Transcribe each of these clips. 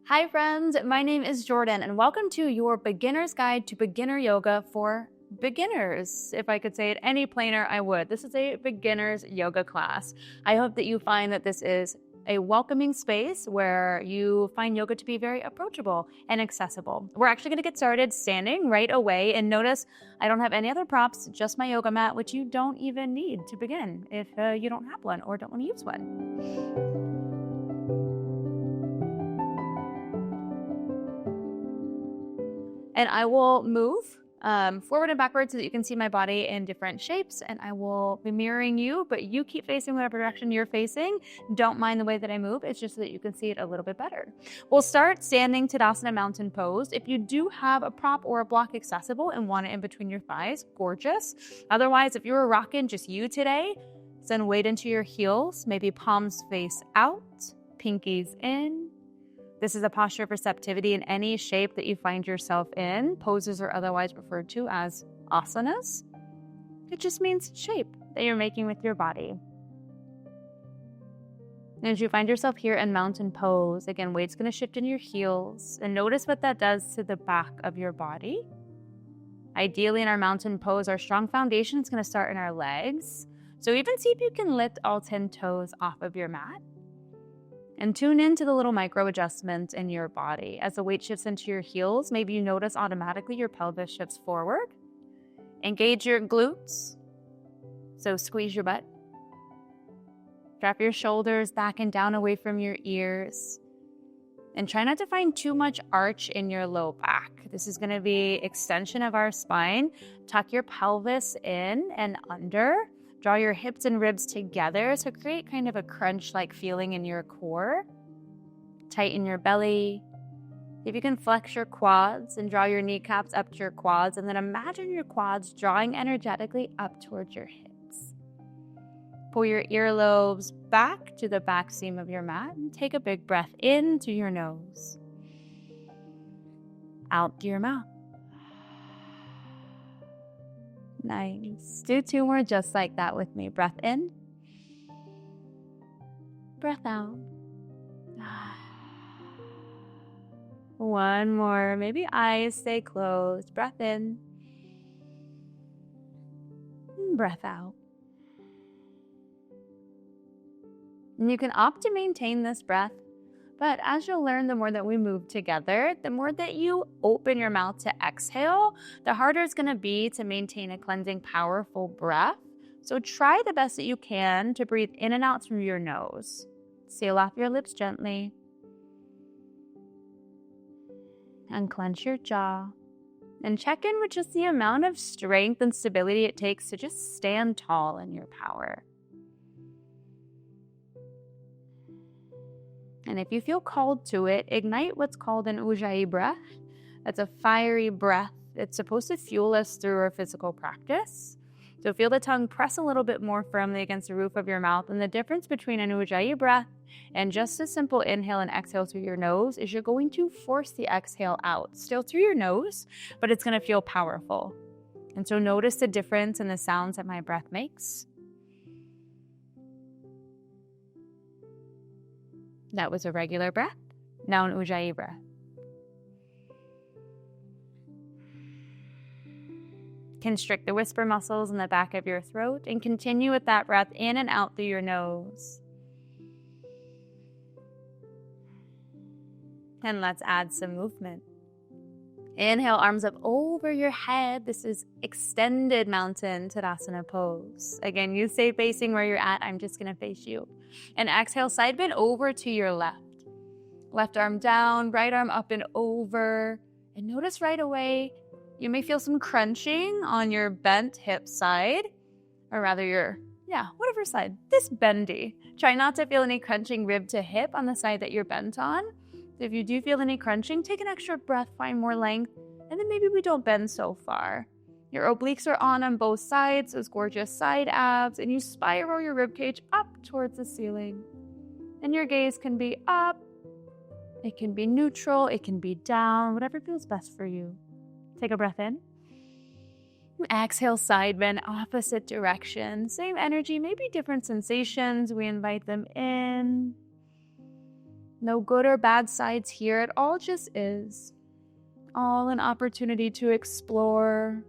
Hi friends, my name is Jordan and welcome to your beginner's guide to beginner yoga for beginners. If I could say it any plainer, I would. This is a beginner's yoga class. I hope that you find that this is a welcoming space where you find yoga to be very approachable and accessible. We're actually going to get started standing right away, and notice I don't have any other props, just my yoga mat, which you don't even need to begin if you don't have one or don't want to use one. And I will move forward and backwards so that you can see my body in different shapes, and I will be mirroring you, but you keep facing whatever direction you're facing. Don't mind the way that I move. It's just so that you can see it a little bit better. We'll start standing Tadasana mountain pose. If you do have a prop or a block accessible and want it in between your thighs, gorgeous. Otherwise, if you're rocking just you today, send weight into your heels, maybe palms face out, pinkies in. This is a posture of receptivity in any shape that you find yourself in. Poses are otherwise referred to as asanas. It just means shape that you're making with your body. And as you find yourself here in mountain pose, again, weight's going to shift in your heels. And notice what that does to the back of your body. Ideally, in our mountain pose, our strong foundation is going to start in our legs. So even see if you can lift all 10 toes off of your mat. And tune into the little micro adjustments in your body. As the weight shifts into your heels, maybe you notice automatically your pelvis shifts forward. Engage your glutes. So squeeze your butt. Drop your shoulders back and down away from your ears. And try not to find too much arch in your low back. This is going to be extension of our spine. Tuck your pelvis in and under. Draw your hips and ribs together, so create kind of a crunch-like feeling in your core. Tighten your belly. If you can flex your quads and draw your kneecaps up to your quads, and then imagine your quads drawing energetically up towards your hips. Pull your earlobes back to the back seam of your mat and take a big breath in through your nose. Out through your mouth. Nice. Do 2 more just like that with me. Breath in. Breath out. 1 more. Maybe eyes stay closed. Breath in. Breath out. And you can opt to maintain this breath, but as you'll learn, the more that we move together, the more that you open your mouth to exhale, the harder it's going to be to maintain a cleansing, powerful breath. So try the best that you can to breathe in and out through your nose. Seal off your lips gently. Unclench your jaw. And check in with just the amount of strength and stability it takes to just stand tall in your power. And if you feel called to it, ignite what's called an ujjayi breath. That's a fiery breath. It's supposed to fuel us through our physical practice. So feel the tongue press a little bit more firmly against the roof of your mouth. And the difference between an ujjayi breath and just a simple inhale and exhale through your nose is you're going to force the exhale out. Still through your nose, but it's going to feel powerful. And so notice the difference in the sounds that my breath makes. That was a regular breath. Now an ujjayi breath. Constrict the whisper muscles in the back of your throat and continue with that breath in and out through your nose. And let's add some movement. Inhale, arms up over your head. This is extended mountain Tadasana pose. Again, you stay facing where you're at. I'm just going to face you. And exhale, side bend over to your left. Left arm down, right arm up and over. And notice right away, you may feel some crunching on your bent hip side. Or rather whatever side. This bendy. Try not to feel any crunching rib to hip on the side that you're bent on. If you do feel any crunching, take an extra breath, find more length, and then maybe we don't bend so far. Your obliques are on both sides, those gorgeous side abs, and you spiral your ribcage up towards the ceiling. And your gaze can be up, it can be neutral, it can be down, whatever feels best for you. Take a breath in. Exhale, side bend, opposite direction. Same energy, maybe different sensations. We invite them in. No good or bad sides here. It all just is. All an opportunity to explore,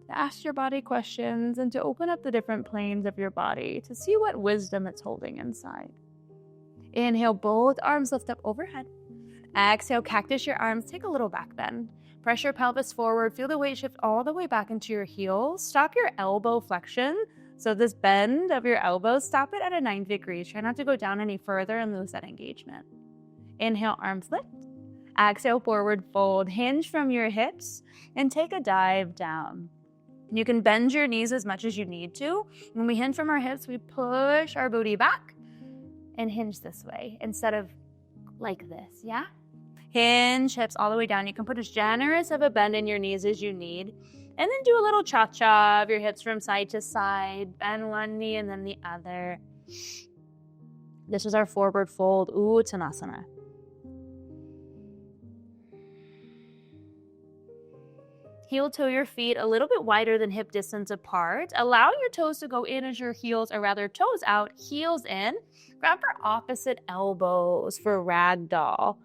to ask your body questions, and to open up the different planes of your body to see what wisdom it's holding inside. Inhale, both arms lift up overhead. Exhale, cactus your arms. Take a little back bend. Press your pelvis forward. Feel the weight shift all the way back into your heels. Stop your elbow flexion. So this bend of your elbows, stop it at a 90 degrees. Try not to go down any further and lose that engagement. Inhale, arms lift. Exhale, forward fold. Hinge from your hips and take a dive down. You can bend your knees as much as you need to. When we hinge from our hips, we push our booty back and hinge this way instead of like this, yeah? Hinge hips all the way down. You can put as generous of a bend in your knees as you need. And then do a little cha-cha of your hips from side to side. Bend one knee and then the other. This is our forward fold, Uttanasana. Heel toe your feet a little bit wider than hip distance apart. Allow your toes to go in as your heels, or rather toes out, heels in. Grab your opposite elbows for ragdoll.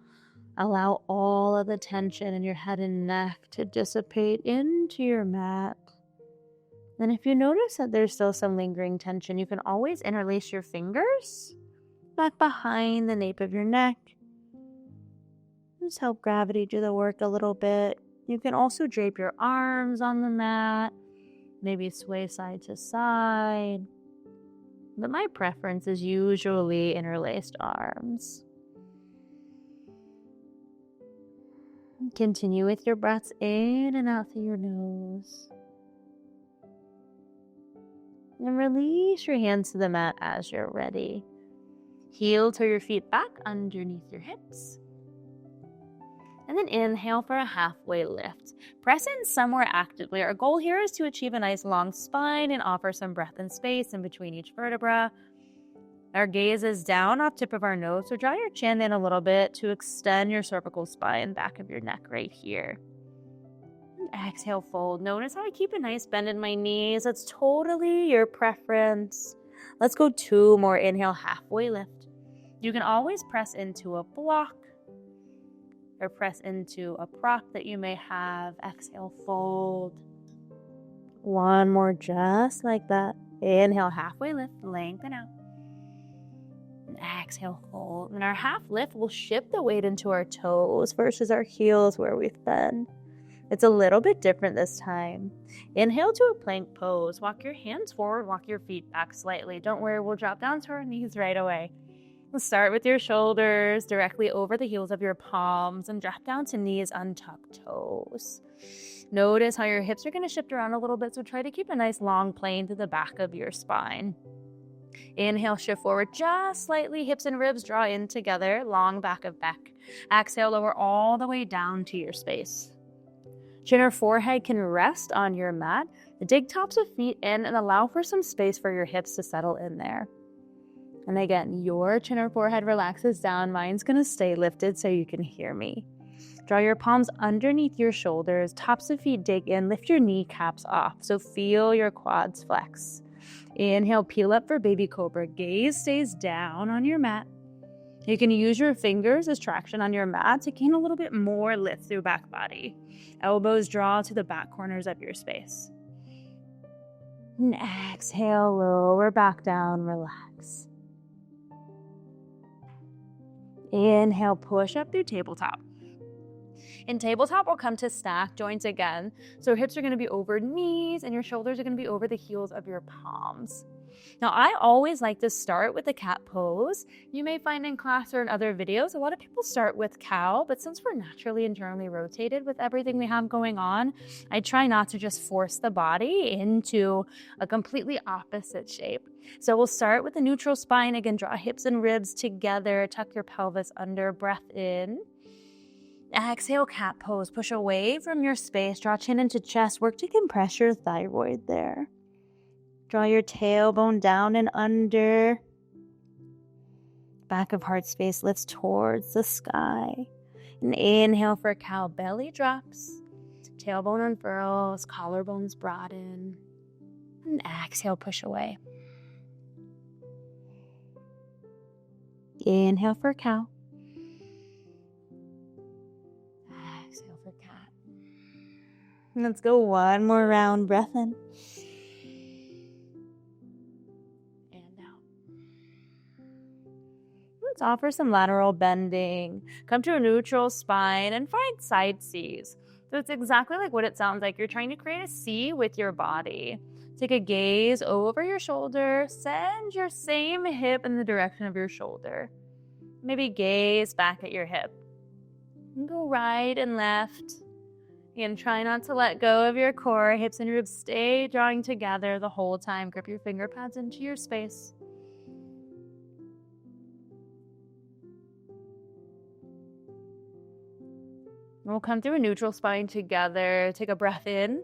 Allow all of the tension in your head and neck to dissipate into your mat. Then if you notice that there's still some lingering tension, you can always interlace your fingers back behind the nape of your neck. Just help gravity do the work a little bit. You can also drape your arms on the mat, maybe sway side to side. But my preference is usually interlaced arms. Continue with your breaths in and out through your nose. And release your hands to the mat as you're ready. Heel toe your feet back underneath your hips. And then inhale for a halfway lift. Press in somewhere actively. Our goal here is to achieve a nice long spine and offer some breath and space in between each vertebra. Our gaze is down off tip of our nose, so draw your chin in a little bit to extend your cervical spine, back of your neck right here. And exhale, fold. Notice how I keep a nice bend in my knees. It's totally your preference. Let's go 2 more. Inhale, halfway lift. You can always press into a block or press into a prop that you may have. Exhale, fold. 1 more, just like that. Inhale, halfway lift, lengthen out. And exhale, fold. And our half lift will shift the weight into our toes versus our heels where we've been. It's a little bit different this time. Inhale to a plank pose. Walk your hands forward, walk your feet back slightly. Don't worry, we'll drop down to our knees right away. We'll start with your shoulders directly over the heels of your palms and drop down to knees, untuck toes. Notice how your hips are going to shift around a little bit, so try to keep a nice long plane to the back of your spine. Inhale, shift forward just slightly. Hips and ribs draw in together, long back of back. Exhale, lower all the way down to your space. Chin or forehead can rest on your mat. Dig tops of feet in and allow for some space for your hips to settle in there. And again, your chin or forehead relaxes down. Mine's going to stay lifted so you can hear me. Draw your palms underneath your shoulders. Tops of feet dig in. Lift your kneecaps off. So feel your quads flex. Inhale, peel up for baby cobra. Gaze stays down on your mat. You can use your fingers as traction on your mat to gain a little bit more lift through back body. Elbows draw to the back corners of your space. And exhale, lower back down, relax. Inhale, push up through tabletop. In tabletop, we'll come to stack joints again. So hips are going to be over knees and your shoulders are going to be over the heels of your palms. Now, I always like to start with the cat pose. You may find in class or in other videos, a lot of people start with cow, but since we're naturally internally rotated with everything we have going on, I try not to just force the body into a completely opposite shape. So we'll start with the neutral spine. Again, draw hips and ribs together, tuck your pelvis under, breath in. Exhale, cat pose. Push away from your space, draw chin into chest, work to compress your thyroid there. Draw your tailbone down and under. Back of heart space lifts towards the sky. And inhale for cow, belly drops. Tailbone unfurls, collarbones broaden. And exhale, push away. Inhale for cow. exhale for cat. Let's go one more round. Breath in. And out. Let's offer some lateral bending. Come to a neutral spine and find side C's. So it's exactly like what it sounds like. You're trying to create a C with your body. Take a gaze over your shoulder. Send your same hip in the direction of your shoulder. Maybe gaze back at your hip. And go right and left. And try not to let go of your core. Hips and ribs stay drawing together the whole time. Grip your finger pads into your space. We'll come through a neutral spine together. Take a breath in.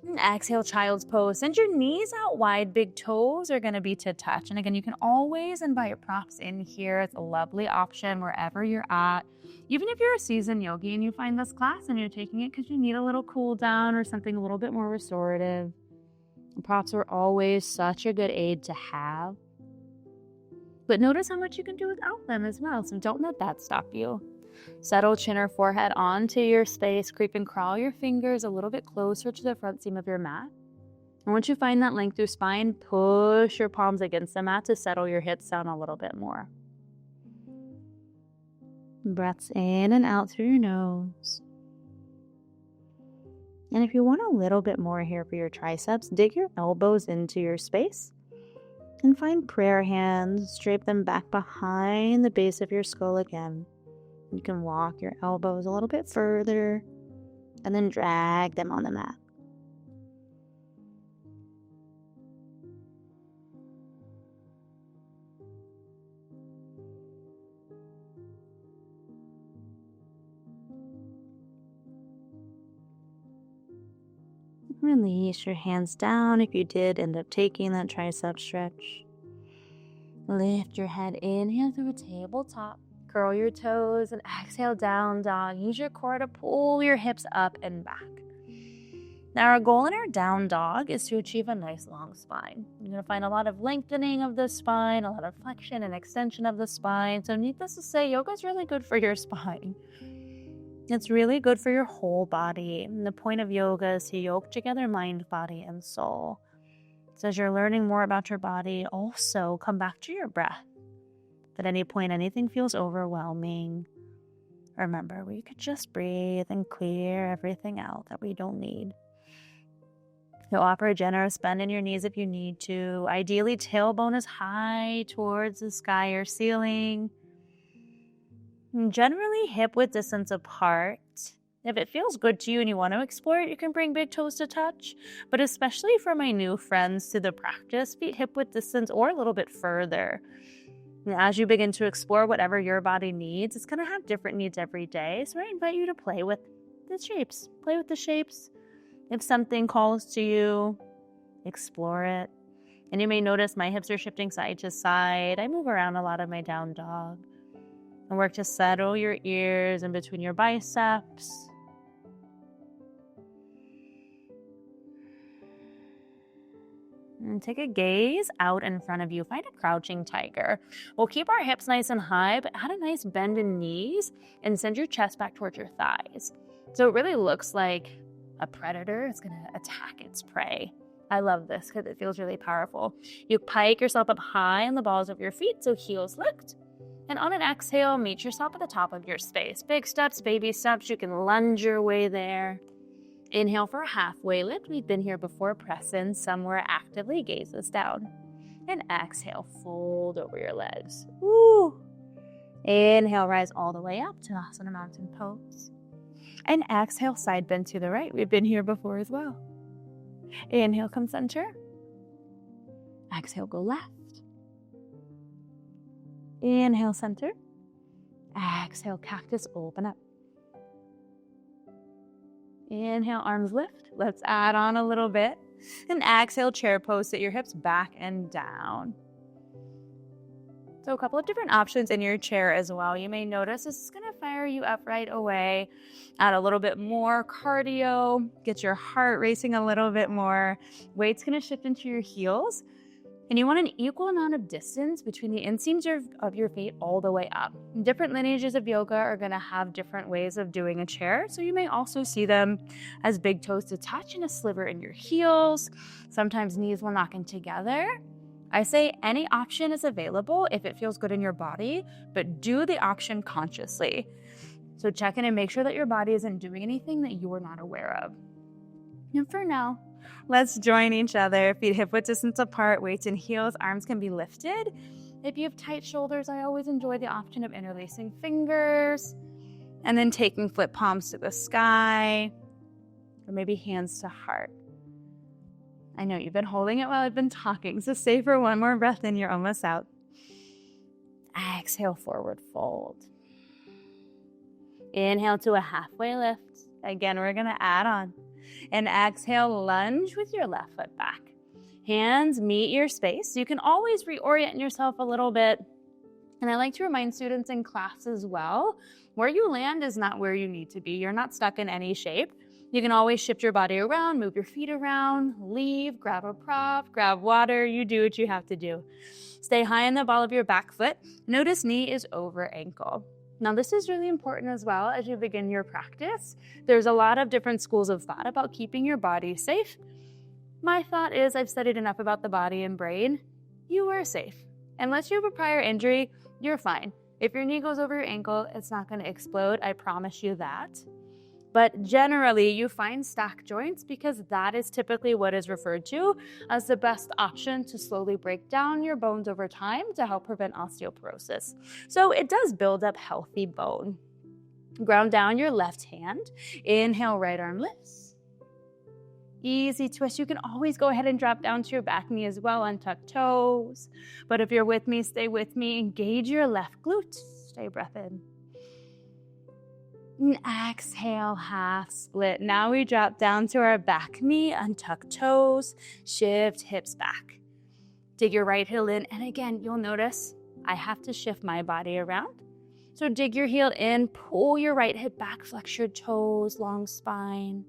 And exhale, child's pose. Send your knees out wide. Big toes are going to be to touch. And again, you can always invite props in here. It's a lovely option wherever you're at. Even if you're a seasoned yogi and you find this class and you're taking it because you need a little cool down or something a little bit more restorative, props are always such a good aid to have. But notice how much you can do without them as well. So don't let that stop you. Settle chin or forehead onto your space. Creep and crawl your fingers a little bit closer to the front seam of your mat. And once you find that length through spine, push your palms against the mat to settle your hips down a little bit more. Breaths in and out through your nose. And if you want a little bit more here for your triceps, dig your elbows into your space and find prayer hands. Drape them back behind the base of your skull again. You can walk your elbows a little bit further and then drag them on the mat. Release your hands down if you did end up taking that tricep stretch. Lift your head, inhale through a tabletop. Curl your toes and exhale, down dog. Use your core to pull your hips up and back. Now our goal in our down dog is to achieve a nice long spine. You're going to find a lot of lengthening of the spine, a lot of flexion and extension of the spine. So needless to say, yoga is really good for your spine. It's really good for your whole body. And the point of yoga is to yoke together mind, body, and soul. So as you're learning more about your body, also come back to your breath. If at any point anything feels overwhelming, remember, we could just breathe and clear everything out that we don't need. You'll offer a generous bend in your knees if you need to. Ideally, tailbone is high towards the sky or ceiling. And generally, hip width distance apart. If it feels good to you and you want to explore it, you can bring big toes to touch. But especially for my new friends to the practice, feet hip width distance or a little bit further. And as you begin to explore whatever your body needs, it's going to have different needs every day. So I invite you to play with the shapes. Play with the shapes. If something calls to you, explore it. And you may notice my hips are shifting side to side. I move around a lot of my down dog. And work to settle your ears in between your biceps. And take a gaze out in front of you. Find a crouching tiger. We'll keep our hips nice and high, but add a nice bend in knees and send your chest back towards your thighs. So it really looks like a predator is going to attack its prey. I love this because it feels really powerful. You pike yourself up high on the balls of your feet, so heels lift. And on an exhale, meet yourself at the top of your space. Big steps, baby steps. You can lunge your way there. Inhale for a halfway lift. We've been here before. Press in somewhere actively. Gaze us down. And exhale, fold over your legs. Woo! Inhale, rise all the way up to Asana Mountain Pose. And exhale, side bend to the right. We've been here before as well. Inhale, come center. Exhale, go left. Inhale, center. Exhale, cactus, open up. Inhale, arms lift. Let's add on a little bit. And exhale, chair pose. Sit your hips back and down. So a couple of different options in your chair as well. You may notice this is going to fire you up right away. Add a little bit more cardio. Get your heart racing a little bit more. Weight's going to shift into your heels. And you want an equal amount of distance between the inseams of your feet all the way up. Different lineages of yoga are going to have different ways of doing a chair. So you may also see them as big toes to touch and a sliver in your heels. Sometimes knees will knock in together. I say any option is available if it feels good in your body, but do the option consciously. So check in and make sure that your body isn't doing anything that you are not aware of. And for now, let's join each other. Feet hip-width distance apart, weights in heels, arms can be lifted. If you have tight shoulders, I always enjoy the option of interlacing fingers and then taking flip palms to the sky or maybe hands to heart. I know you've been holding it while I've been talking, so stay for one more breath in. You're almost out. Exhale, forward fold. Inhale to a halfway lift. Again, we're going to add on. And exhale, lunge with your left foot back. Hands meet your space. You can always reorient yourself a little bit. And I like to remind students in class as well, where you land is not where you need to be. You're not stuck in any shape. You can always shift your body around, move your feet around, leave, grab a prop, grab water. You do what you have to do. Stay high in the ball of your back foot. Notice knee is over ankle. Now, this is really important as well as you begin your practice. There's a lot of different schools of thought about keeping your body safe. My thought is I've studied enough about the body and brain. You are safe. Unless you have a prior injury, you're fine. If your knee goes over your ankle, it's not going to explode. I promise you that. But generally, you find stack joints because that is typically what is referred to as the best option to slowly break down your bones over time to help prevent osteoporosis. So it does build up healthy bone. Ground down your left hand. Inhale, right arm lifts. Easy twist. You can always go ahead and drop down to your back knee as well, untuck toes. But if you're with me, stay with me. Engage your left glute. Stay breath in. And exhale, half split. Now we drop down to our back knee, untuck toes, shift hips back. Dig your right heel in. And again, you'll notice I have to shift my body around. So dig your heel in, pull your right hip back, flex your toes, long spine.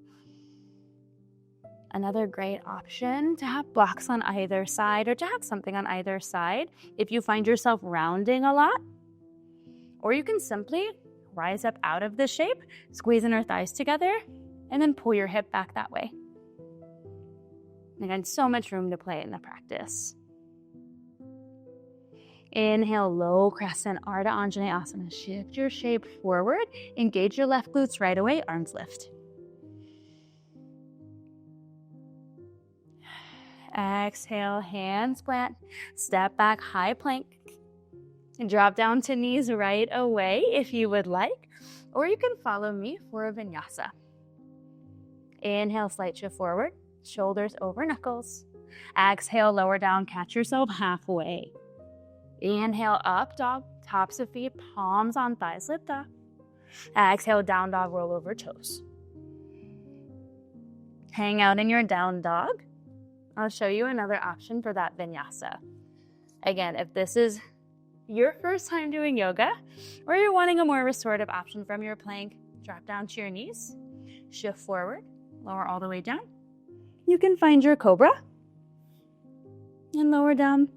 Another great option to have blocks on either side or to have something on either side if you find yourself rounding a lot. Or you can simply rise up out of this shape, squeeze inner thighs together, and then pull your hip back that way. Again, so much room to play in the practice. Inhale, low crescent, Ardha Anjaneyasana. Shift your shape forward. Engage your left glutes right away. Arms lift. Exhale, hands plant. Step back, high plank. And drop down to knees right away if you would like, or you can follow me for a vinyasa. Inhale, slight shift forward, shoulders over knuckles. Exhale, lower down, catch yourself halfway. Inhale, up dog, tops of feet, palms on thighs, lift up. Exhale, down dog, roll over toes. Hang out in your down dog. I'll show you another option for that vinyasa. Again, if this is your first time doing yoga, or you're wanting a more restorative option from your plank, drop down to your knees, shift forward, lower all the way down. You can find your cobra and lower down,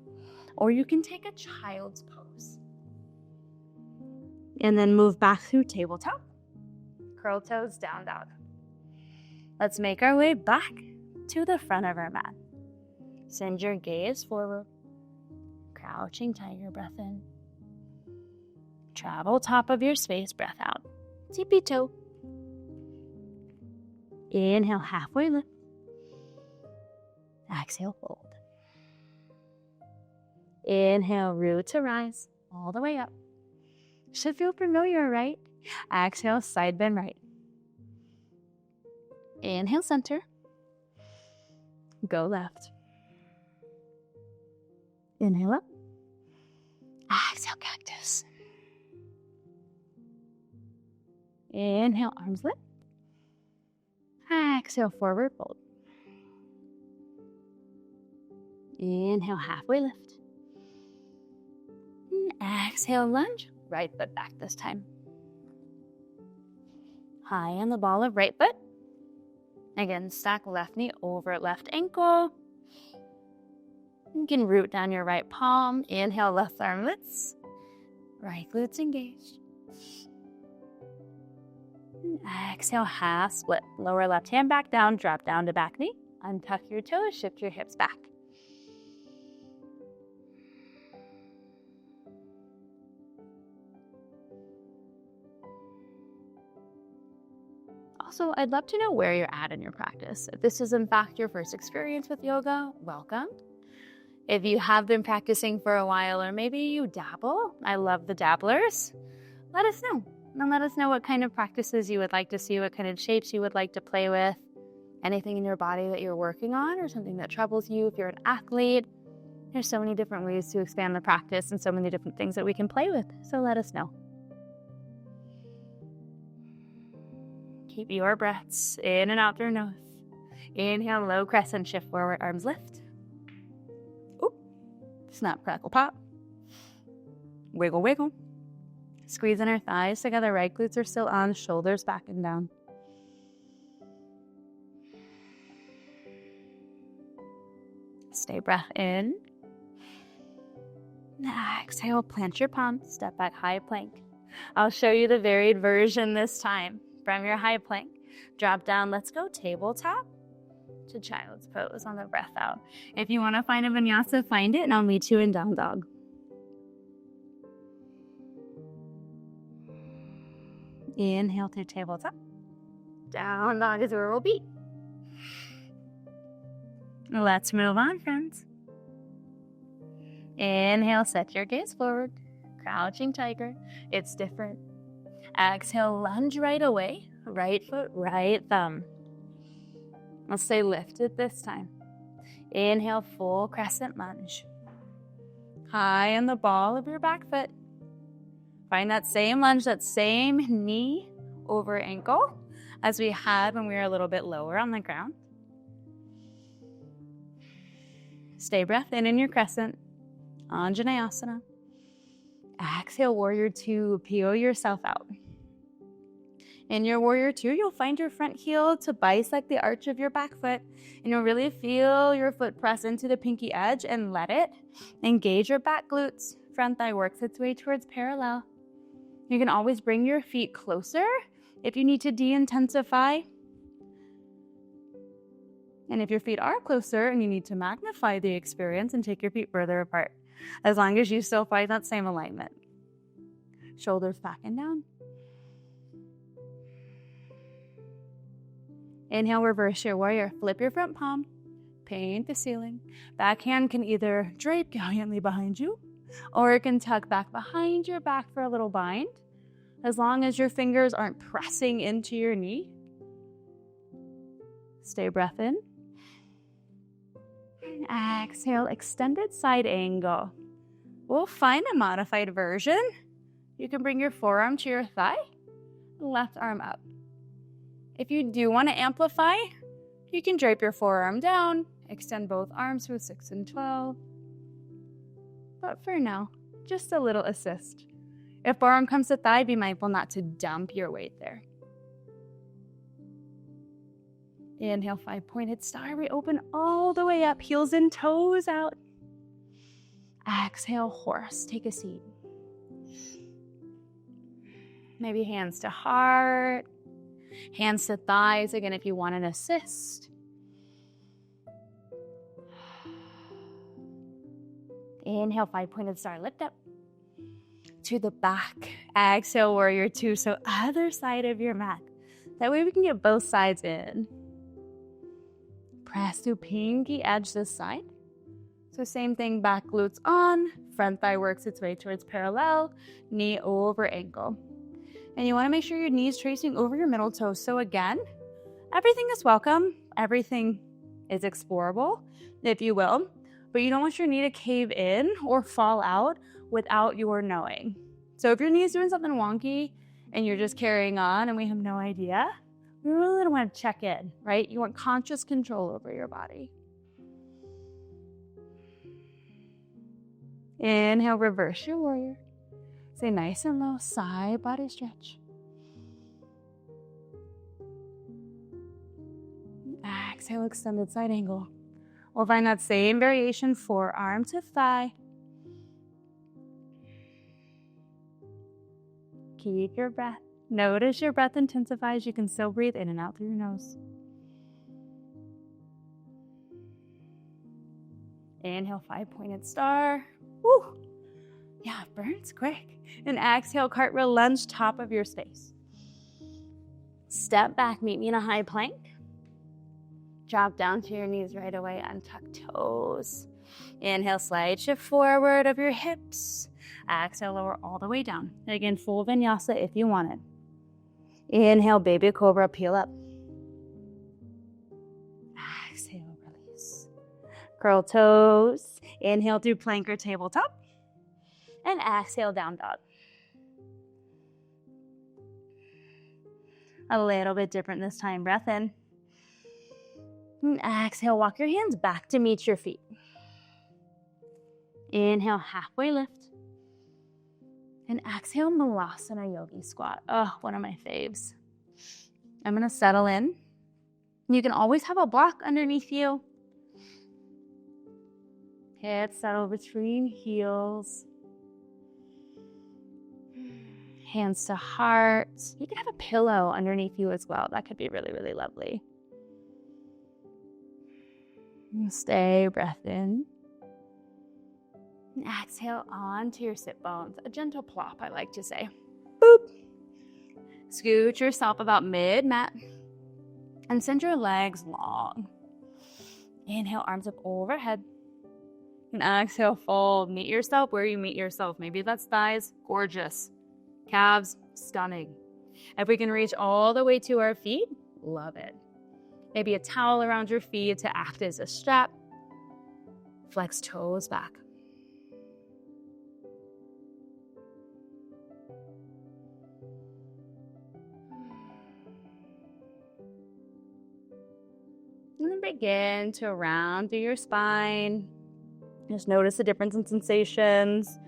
or you can take a child's pose. And then move back through tabletop, curl toes, down dog. Let's make our way back to the front of our mat. Send your gaze forward. Crouching tiger, breath in. Travel top of your space, breath out. Tippy toe. Inhale, halfway lift. Exhale, fold. Inhale, root to rise, all the way up. Should feel familiar, right? Exhale, side bend right. Inhale, center. Go left. Inhale up. Exhale, cactus. Inhale, arms lift. Exhale, forward fold. Inhale, halfway lift. And exhale, lunge. Right foot back this time. High on the ball of right foot. Again, stack left knee over left ankle. You can root down your right palm. Inhale, left arm lifts. Right glutes engaged. Exhale, half split. Lower left hand back down, drop down to back knee. Untuck your toes, shift your hips back. Also, I'd love to know where you're at in your practice. If this is in fact your first experience with yoga, welcome. If you have been practicing for a while or maybe you dabble, I love the dabblers, let us know. And let us know what kind of practices you would like to see, what kind of shapes you would like to play with, anything in your body that you're working on or something that troubles you. If you're an athlete, there's so many different ways to expand the practice and so many different things that we can play with. So let us know. Keep your breaths in and out through nose. Inhale, low crescent, shift forward, arms lift. Oop. Snap, crackle, pop. Wiggle, wiggle. Squeeze in our thighs together. Right glutes are still on, shoulders back and down. Stay breath in. Exhale, plant your palms, step back, high plank. I'll show you the varied version this time. From your high plank, drop down, let's go tabletop to child's pose on the breath out. If you want to find a vinyasa, find it, and I'll meet you in down dog. Inhale to tabletop. Down dog is where we'll be. Let's move on, friends. Inhale, set your gaze forward. Crouching tiger. It's different. Exhale, lunge right away. Right foot, right thumb. I'll stay lifted this time. Inhale, full crescent lunge. High on the ball of your back foot. Find that same lunge, that same knee over ankle as we had when we were a little bit lower on the ground. Stay breath in your crescent. Anjaneyasana. Exhale, warrior two, peel yourself out. In your warrior two, you'll find your front heel to bisect the arch of your back foot, and you'll really feel your foot press into the pinky edge and let it engage your back glutes. Front thigh works its way towards parallel. You can always bring your feet closer if you need to de-intensify. And if your feet are closer and you need to magnify the experience and take your feet further apart, as long as you still find that same alignment. Shoulders back and down. Inhale, reverse your warrior. Flip your front palm. Paint the ceiling. Back hand can either drape gallantly behind you, or it can tuck back behind your back for a little bind, as long as your fingers aren't pressing into your knee. Stay breath in. Exhale, extended side angle. We'll find a modified version. You can bring your forearm to your thigh, left arm up. If you do want to amplify, you can drape your forearm down, extend both arms through 6 and 12. But for now, just a little assist. If forearm comes to thigh, be mindful not to dump your weight there. Inhale, 5-pointed star. We open all the way up, heels and toes out. Exhale, horse. Take a seat. Maybe hands to heart, hands to thighs. Again, if you want an assist. Inhale, 5-pointed star. Lift up to the back. Exhale, warrior two. So other side of your mat. That way we can get both sides in. Press to pinky edge this side. So same thing, back glutes on, front thigh works its way towards parallel, knee over ankle. And you want to make sure your knee's tracing over your middle toe. So again, everything is welcome. Everything is explorable, if you will. But you don't want your knee to cave in or fall out without your knowing. So if your knee is doing something wonky and you're just carrying on and we have no idea, we really don't want to check in, right? You want conscious control over your body. Inhale, reverse your warrior. Stay nice and low, side body stretch. Exhale, extended side angle. We'll find that same variation, forearm to thigh. Keep your breath. Notice your breath intensifies. You can still breathe in and out through your nose. Inhale, 5-pointed star. Woo! Yeah, it burns quick. And exhale, cartwheel lunge, top of your space. Step back, meet me in a high plank. Drop down to your knees right away, untuck toes. Inhale, slide shift forward of your hips. Exhale, lower all the way down. And again, full vinyasa if you want it. Inhale, baby cobra, peel up. Exhale, release. Curl toes. Inhale through plank or tabletop. And exhale, down dog. A little bit different this time. Breath in. And exhale, walk your hands back to meet your feet. Inhale, halfway lift. And exhale, Malasana Yogi squat. Oh, one of my faves. I'm going to settle in. You can always have a block underneath you. Hips settle between heels. Hands to heart. You can have a pillow underneath you as well. That could be really, really lovely. Stay, breath in. And exhale onto your sit bones. A gentle plop, I like to say. Boop. Scoot yourself about mid-mat. And send your legs long. Inhale, arms up overhead. And exhale, fold. Meet yourself where you meet yourself. Maybe that's thighs. Gorgeous. Calves, stunning. If we can reach all the way to our feet, love it. Maybe a towel around your feet to act as a strap. Flex toes back. And then begin to round through your spine. Just notice the difference in sensations.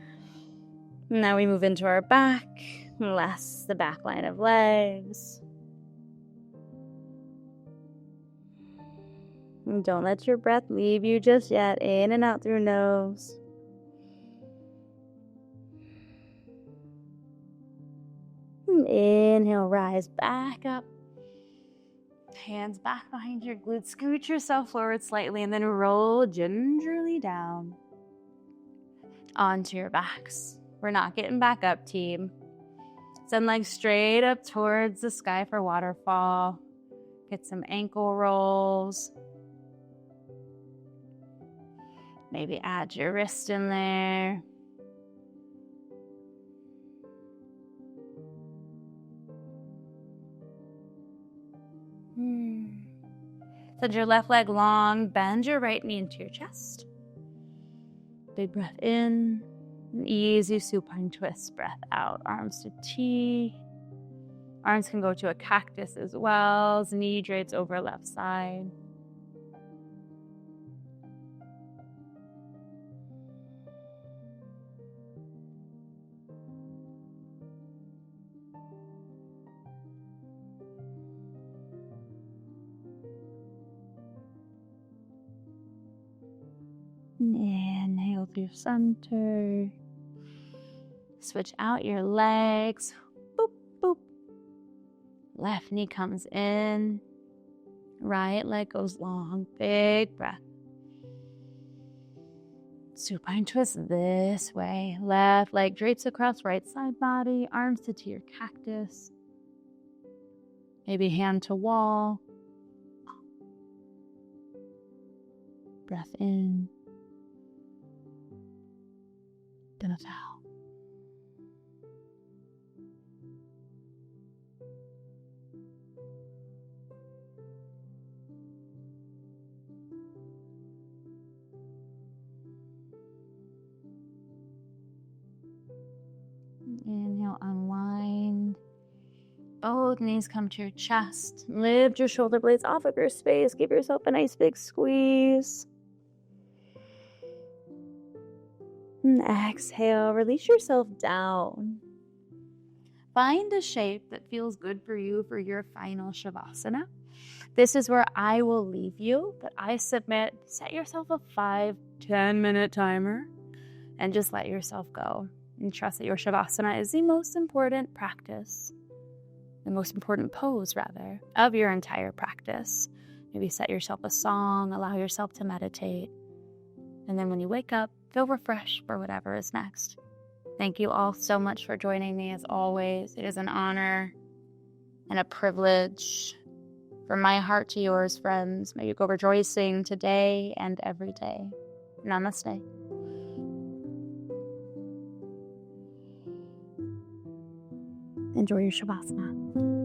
Now we move into our back, less the back line of legs. And don't let your breath leave you just yet. In and out through nose. And inhale, rise back up. Hands back behind your glutes. Scoot yourself forward slightly and then roll gingerly down onto your backs. We're not getting back up, team. Send legs straight up towards the sky for waterfall. Get some ankle rolls. Maybe add your wrist in there. Send your left leg long. Bend your right knee into your chest. Big breath in. An easy supine twist. Breath out. Arms to T. Arms can go to a cactus as well. As knee drapes over left side. Inhale through center. Switch out your legs. Boop, boop. Left knee comes in. Right leg goes long. Big breath. Supine twist this way. Left leg drapes across right side body. Arms to your cactus. Maybe hand to wall. Breath in. Then a towel. Inhale, unwind. Both knees come to your chest. Lift your shoulder blades off of your space. Give yourself a nice big squeeze. And exhale, release yourself down. find a shape that feels good for you for your final shavasana. This is where I will leave you, but I submit, set yourself a 5-10 minute timer and just let yourself go. And trust that your shavasana is the most important practice, the most important pose, rather, of your entire practice. Maybe set yourself a song, allow yourself to meditate. And then when you wake up, feel refreshed for whatever is next. Thank you all so much for joining me as always. It is an honor and a privilege from my heart to yours, friends. May you go rejoicing today and every day. Namaste. Enjoy your shavasana.